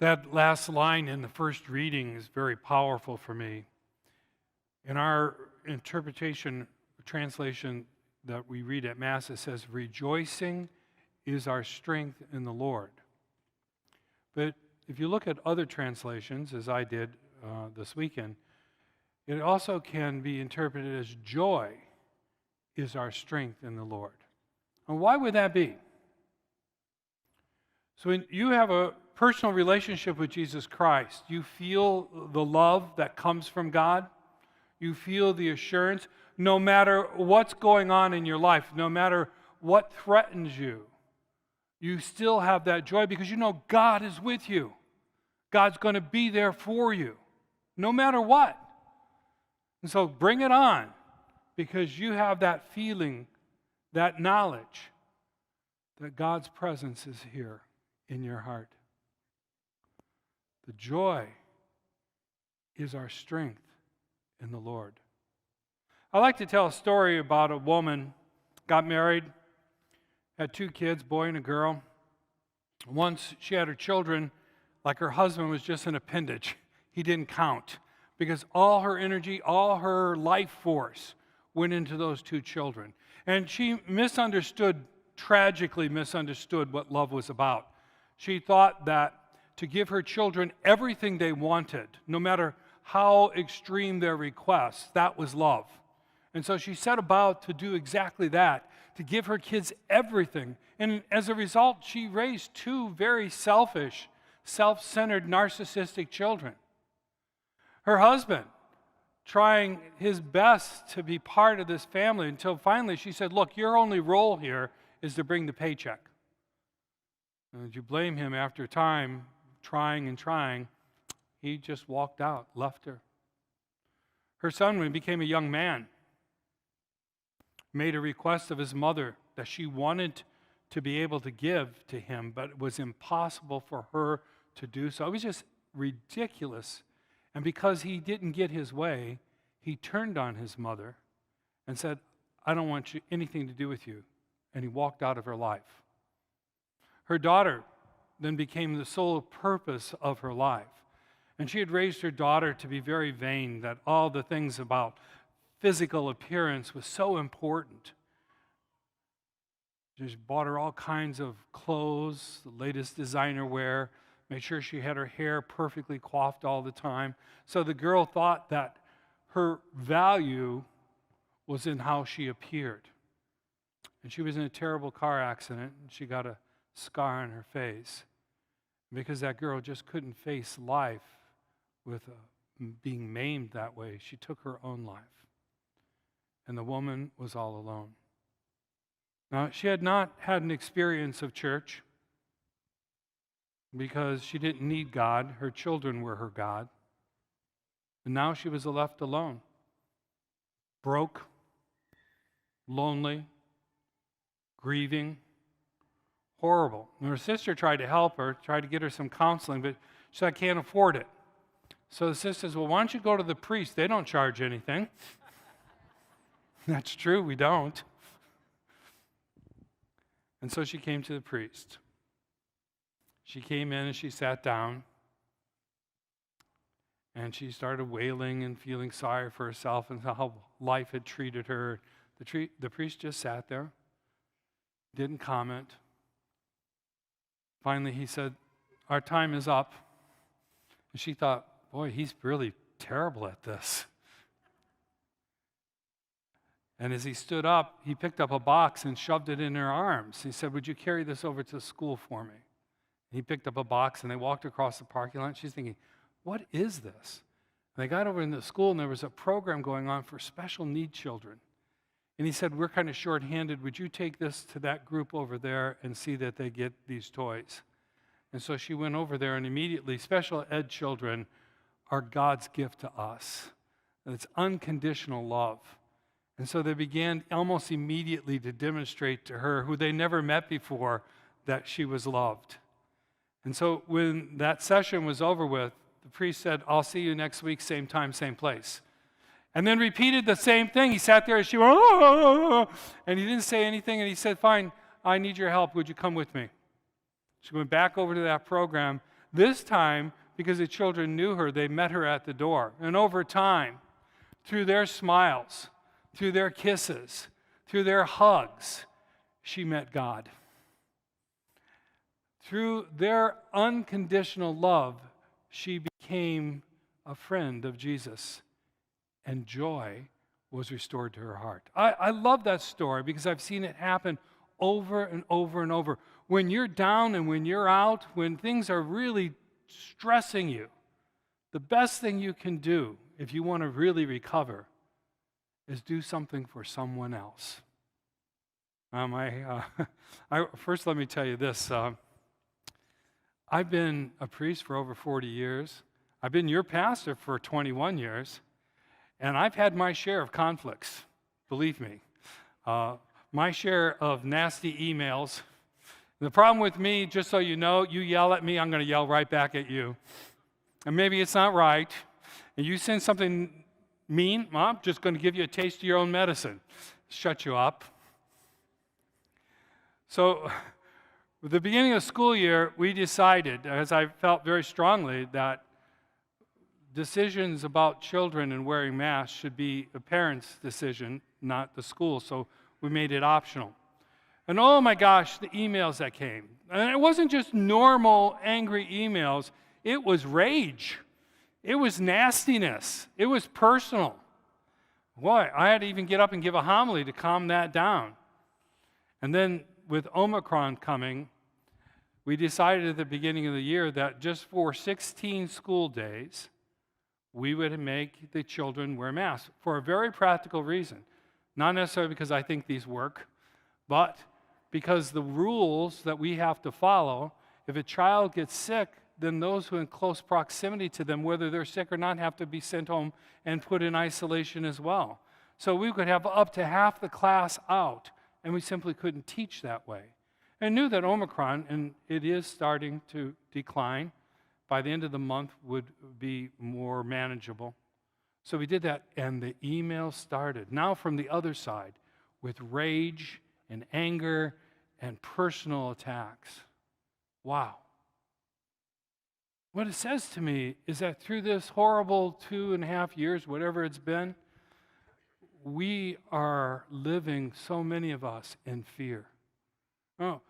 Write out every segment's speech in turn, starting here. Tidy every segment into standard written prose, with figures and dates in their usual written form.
That last line in the first reading is very powerful for me. In our interpretation, translation that we read at Mass, it says, "Rejoicing is our strength in the Lord." But if you look at other translations, as I did this weekend, it also can be interpreted as "Joy is our strength in the Lord." And why would that be? So when you have a personal relationship with Jesus Christ, you feel the love that comes from God. You feel the assurance, no matter what's going on in your life, no matter what threatens you, you still have that joy because you know God is with you. God's going to be there for you, no matter what. And so bring it on, because you have that feeling, that knowledge that God's presence is here in your heart. The joy is our strength in the Lord. I like to tell a story about a woman, got married, had 2 kids, boy and a girl. Once she had her children, like her husband was just an appendage. He didn't count because all her energy, all her life force went into those 2 children. And she tragically misunderstood what love was about. She thought that to give her children everything they wanted, no matter how extreme their requests, that was love. And so she set about to do exactly that, to give her kids everything. And as a result, she raised 2 very selfish, self-centered, narcissistic children. Her husband, trying his best to be part of this family, until finally she said, "Look, your only role here is to bring the paycheck." And you blame him after time, trying and trying, he just walked out, left her. Her son, when he became a young man, made a request of his mother that she wanted to be able to give to him, but it was impossible for her to do so. It was just ridiculous. And because he didn't get his way, he turned on his mother and said, "I don't want anything to do with you." And he walked out of her life. Her daughter then became the sole purpose of her life. And she had raised her daughter to be very vain, that all the things about physical appearance was so important. She bought her all kinds of clothes, the latest designer wear, made sure she had her hair perfectly coiffed all the time. So the girl thought that her value was in how she appeared. And she was in a terrible car accident, and she got a scar on her face because that girl just couldn't face life with being maimed that way. She took her own life, and the woman was all alone. Now, she had not had an experience of church because she didn't need God. Her children were her God. And now she was left alone, broke, lonely, grieving, horrible. And her sister tried to help her, tried to get her some counseling, but she said, "I can't afford it." So the sister says, "Well, why don't you go to the priest? They don't charge anything." That's true, we don't. And so she came to the priest. She came in and she sat down, and she started wailing and feeling sorry for herself and how life had treated her. The priest just sat there, didn't comment. Finally, he said, "Our time is up." And she thought, boy, he's really terrible at this. And as he stood up, he picked up a box and shoved it in her arms. He said, "Would you carry this over to the school for me?" And he picked up a box, and they walked across the parking lot. She's thinking, what is this? And they got over in the school, and there was a program going on for special need children. And he said, "We're kind of short-handed. Would you take this to that group over there and see that they get these toys?" And so she went over there, and immediately, special ed children are God's gift to us. And it's unconditional love. And so they began almost immediately to demonstrate to her, who they never met before, that she was loved. And so when that session was over with, the priest said, "I'll see you next week, same time, same place." And then repeated the same thing. He sat there and she went, "Oh," and he didn't say anything, and he said, "Fine, I need your help. Would you come with me?" She went back over to that program. This time, because the children knew her, they met her at the door. And over time, through their smiles, through their kisses, through their hugs, she met God. Through their unconditional love, she became a friend of Jesus, and joy was restored to her heart. I love that story because I've seen it happen over and over and over. When you're down and when you're out, when things are really stressing you, the best thing you can do if you want to really recover is do something for someone else. First, let me tell you this. I've been a priest for over 40 years. I've been your pastor for 21 years. And I've had my share of conflicts, believe me. My share of nasty emails. The problem with me, just so you know, you yell at me, I'm going to yell right back at you. And maybe it's not right. And you send something mean, I'm just going to give you a taste of your own medicine. Shut you up. So, at the beginning of the school year, we decided, as I felt very strongly, that decisions about children and wearing masks should be a parent's decision, not the school. So we made it optional. And oh my gosh, the emails that came. And it wasn't just normal angry emails. It was rage. It was nastiness. It was personal. Boy, I had to even get up and give a homily to calm that down. And then with Omicron coming, we decided at the beginning of the year that just for 16 school days, we would make the children wear masks for a very practical reason. Not necessarily because I think these work, but because the rules that we have to follow, if a child gets sick, then those who are in close proximity to them, whether they're sick or not, have to be sent home and put in isolation as well. So we could have up to half the class out, and we simply couldn't teach that way. And knew that Omicron, and it is starting to decline, by the end of the month would be more manageable. So we did that, and the email started. Now from the other side, with rage and anger and personal attacks. Wow. What it says to me is that through this horrible 2.5 years, whatever it's been, we are living, so many of us, in fear. Oh,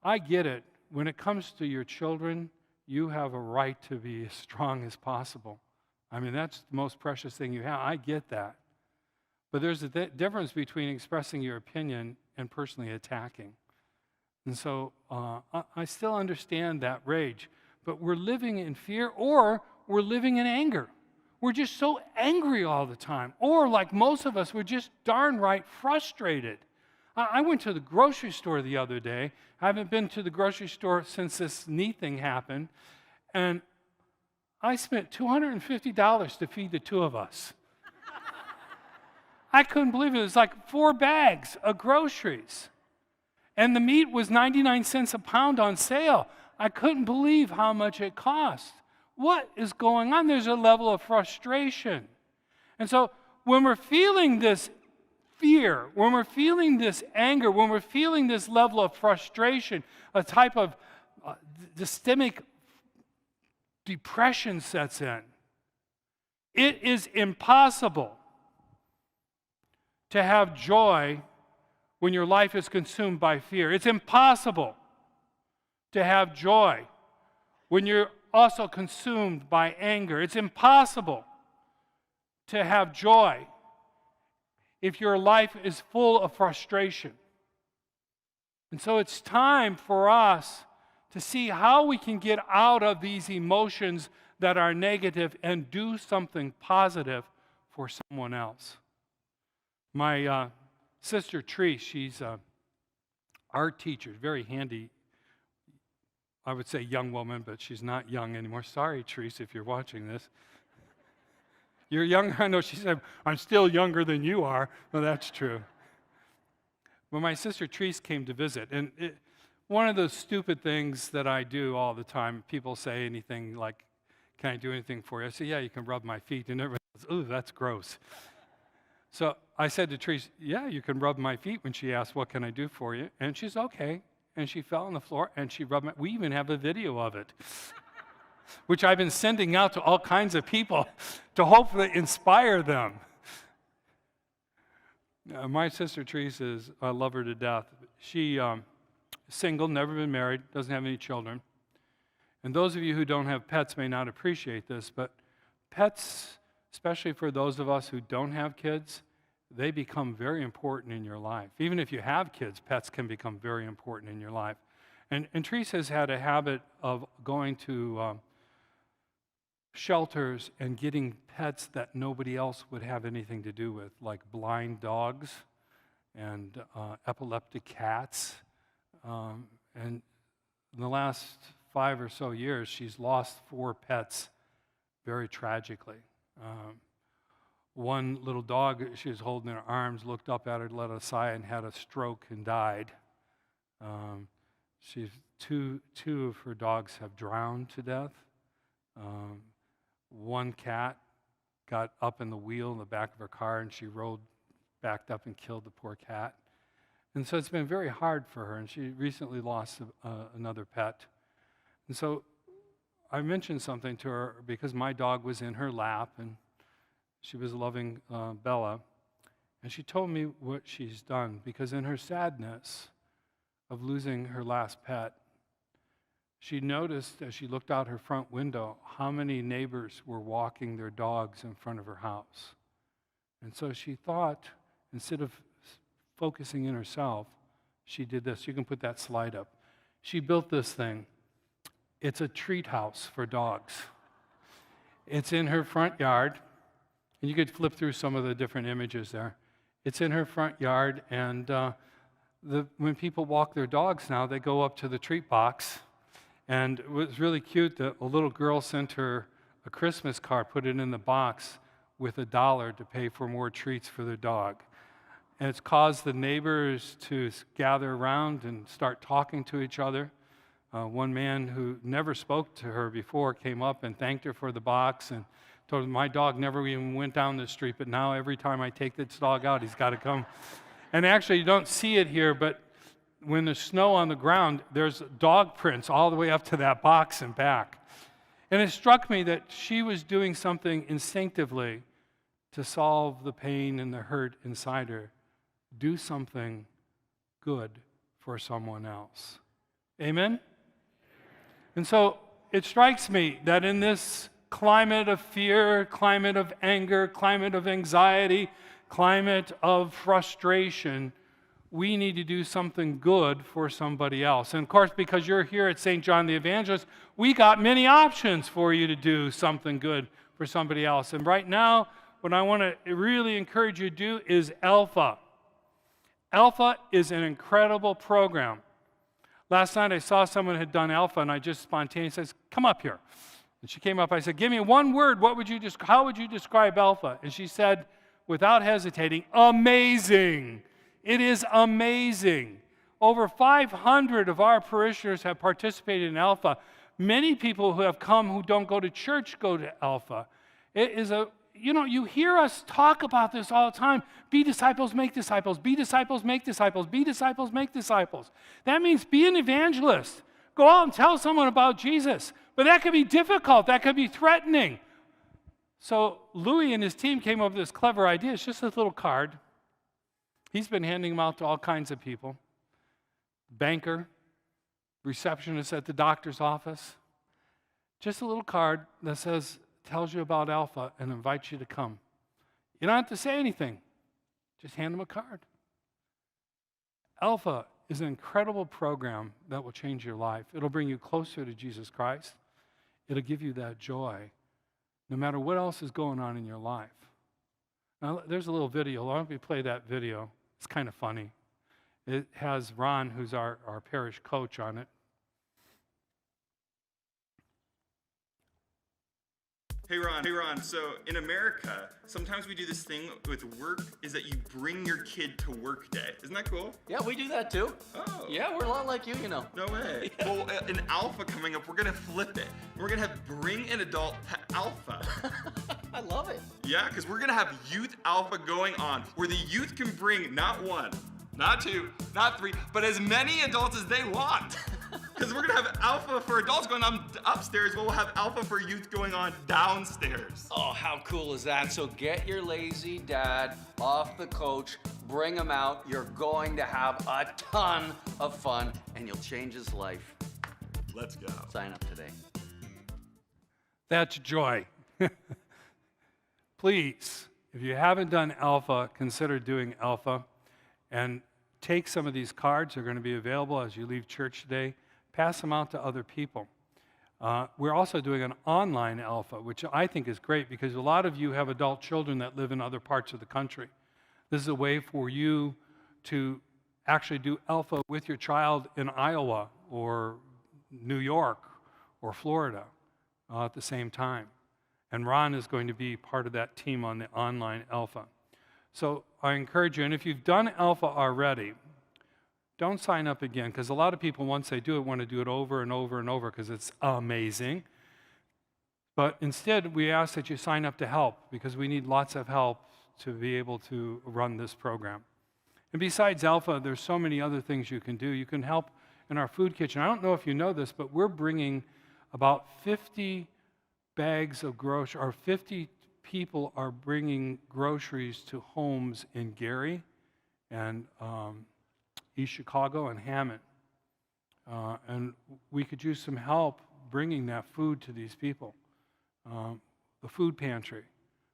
I get it. When it comes to your children, you have a right to be as strong as possible. I mean, that's the most precious thing you have. I get that. But there's a difference between expressing your opinion and personally attacking. And so I still understand that rage. But we're living in fear, or we're living in anger. We're just so angry all the time. Or like most of us, we're just darn right frustrated. I went to the grocery store the other day. I haven't been to the grocery store since this knee thing happened. And I spent $250 to feed the two of us. I couldn't believe it. It was like 4 bags of groceries. And the meat was 99 cents a pound on sale. I couldn't believe how much it cost. What is going on? There's a level of frustration. And so when we're feeling this fear, when we're feeling this anger, when we're feeling this level of frustration, a type of systemic depression sets in, it is impossible to have joy when your life is consumed by fear. It's impossible to have joy when you're also consumed by anger. It's impossible to have joy if your life is full of frustration. And so it's time for us to see how we can get out of these emotions that are negative and do something positive for someone else. My sister Tree, she's an art teacher, very handy, I would say young woman, but she's not young anymore. Sorry, Treese, if you're watching this. You're younger. I know she said, I'm still younger than you are. Well, that's true. Well, my sister Treese came to visit, and one of those stupid things that I do all the time, people say anything like, can I do anything for you? I say, yeah, you can rub my feet. And everybody goes, ooh, that's gross. So I said to Treese, yeah, you can rub my feet, when she asked, what can I do for you? And she's okay. And she fell on the floor, and she rubbed my, we even have a video of it. which I've been sending out to all kinds of people to hopefully inspire them. My sister Teresa, I love her to death. She single, never been married, doesn't have any children. And those of you who don't have pets may not appreciate this, but pets, especially for those of us who don't have kids, they become very important in your life. Even if you have kids, pets can become very important in your life. And Teresa's had a habit of going to shelters and getting pets that nobody else would have anything to do with, like blind dogs and epileptic cats. And in the last 5 or so years, she's lost 4 pets very tragically. One little dog she was holding in her arms looked up at her, let a sigh, and had a stroke and died. Two of her dogs have drowned to death. One cat got up in the wheel in the back of her car, and she backed up and killed the poor cat. And so it's been very hard for her, and she recently lost another pet. And so I mentioned something to her because my dog was in her lap, and she was loving Bella. And she told me what she's done, because in her sadness of losing her last pet, she noticed as she looked out her front window how many neighbors were walking their dogs in front of her house. And so she thought, instead of focusing in herself, she did this. You can put that slide up. She built this thing. It's a treat house for dogs. It's in her front yard, and you could flip through some of the different images there. It's in her front yard, and when people walk their dogs now, they go up to the treat box. And it was really cute that a little girl sent her a Christmas card, put it in the box with $1 to pay for more treats for their dog. And it's caused the neighbors to gather around and start talking to each other. One man who never spoke to her before came up and thanked her for the box and told her, my dog never even went down the street, but now every time I take this dog out, he's got to come. And actually, you don't see it here, but when there's snow on the ground, there's dog prints all the way up to that box and back. And it struck me that she was doing something instinctively to solve the pain and the hurt inside her. Do something good for someone else. Amen? And so it strikes me that in this climate of fear, climate of anger, climate of anxiety, climate of frustration, we need to do something good for somebody else. And of course, because you're here at St. John the Evangelist, we got many options for you to do something good for somebody else. And right now, what I want to really encourage you to do is Alpha. Alpha is an incredible program. Last night I saw someone had done Alpha, and I just spontaneously said, come up here. And she came up, I said, give me one word, how would you describe Alpha? And she said, without hesitating, amazing. It is amazing. Over 500 of our parishioners have participated in Alpha. Many people who have come who don't go to church go to Alpha. It is you hear us talk about this all the time. Be disciples, make disciples. Be disciples, make disciples. Be disciples, make disciples. That means be an evangelist. Go out and tell someone about Jesus. But that could be difficult. That could be threatening. So Louis and his team came up with this clever idea. It's just this little card. He's been handing them out to all kinds of people. Banker, receptionist at the doctor's office. Just a little card that tells you about Alpha and invites you to come. You don't have to say anything. Just hand them a card. Alpha is an incredible program that will change your life. It'll bring you closer to Jesus Christ. It'll give you that joy, no matter what else is going on in your life. Now, there's a little video. Why don't we play that video? It's kind of funny. It has Ron, who's our parish coach, on it. Hey Ron, so in America, sometimes we do this thing with work, is that you bring your kid to work day. Isn't that cool? Yeah, we do that too. Oh. Yeah, we're a lot like you, you know. No way. Yeah. Well, in Alpha coming up, we're going to flip it. We're going to have Bring an Adult to Alpha. I love it. Yeah, because we're going to have Youth Alpha going on, where the youth can bring not one, not two, not three, but as many adults as they want. Because we're going to have Alpha for adults going on upstairs, but we'll have Alpha for youth going on downstairs. Oh, how cool is that? So get your lazy dad off the couch, bring him out. You're going to have a ton of fun, and you'll change his life. Let's go. Sign up today. That's joy. Please, if you haven't done Alpha, consider doing Alpha. And take some of these cards. They're going to be available as you leave church today. Pass them out to other people. We're also doing an online Alpha, which I think is great because a lot of you have adult children that live in other parts of the country. This is a way for you to actually do Alpha with your child in Iowa or New York or Florida at the same time. And Ron is going to be part of that team on the online Alpha. So I encourage you, and if you've done Alpha already, don't sign up again, because a lot of people, once they do it, want to do it over and over and over because it's amazing. But instead, we ask that you sign up to help, because we need lots of help to be able to run this program. And besides Alpha, there's so many other things you can do. You can help in our food kitchen. I don't know if you know this, but we're bringing about 50 bags of groceries, or 50 people are bringing groceries to homes in Gary and East Chicago and Hammond. And we could use some help bringing that food to these people. The food pantry.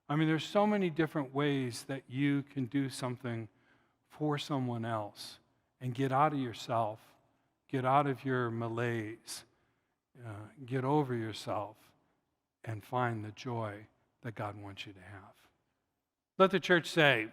I mean, there's so many different ways that you can do something for someone else and get out of yourself, get out of your malaise, get over yourself, and find the joy that God wants you to have. Let the church say,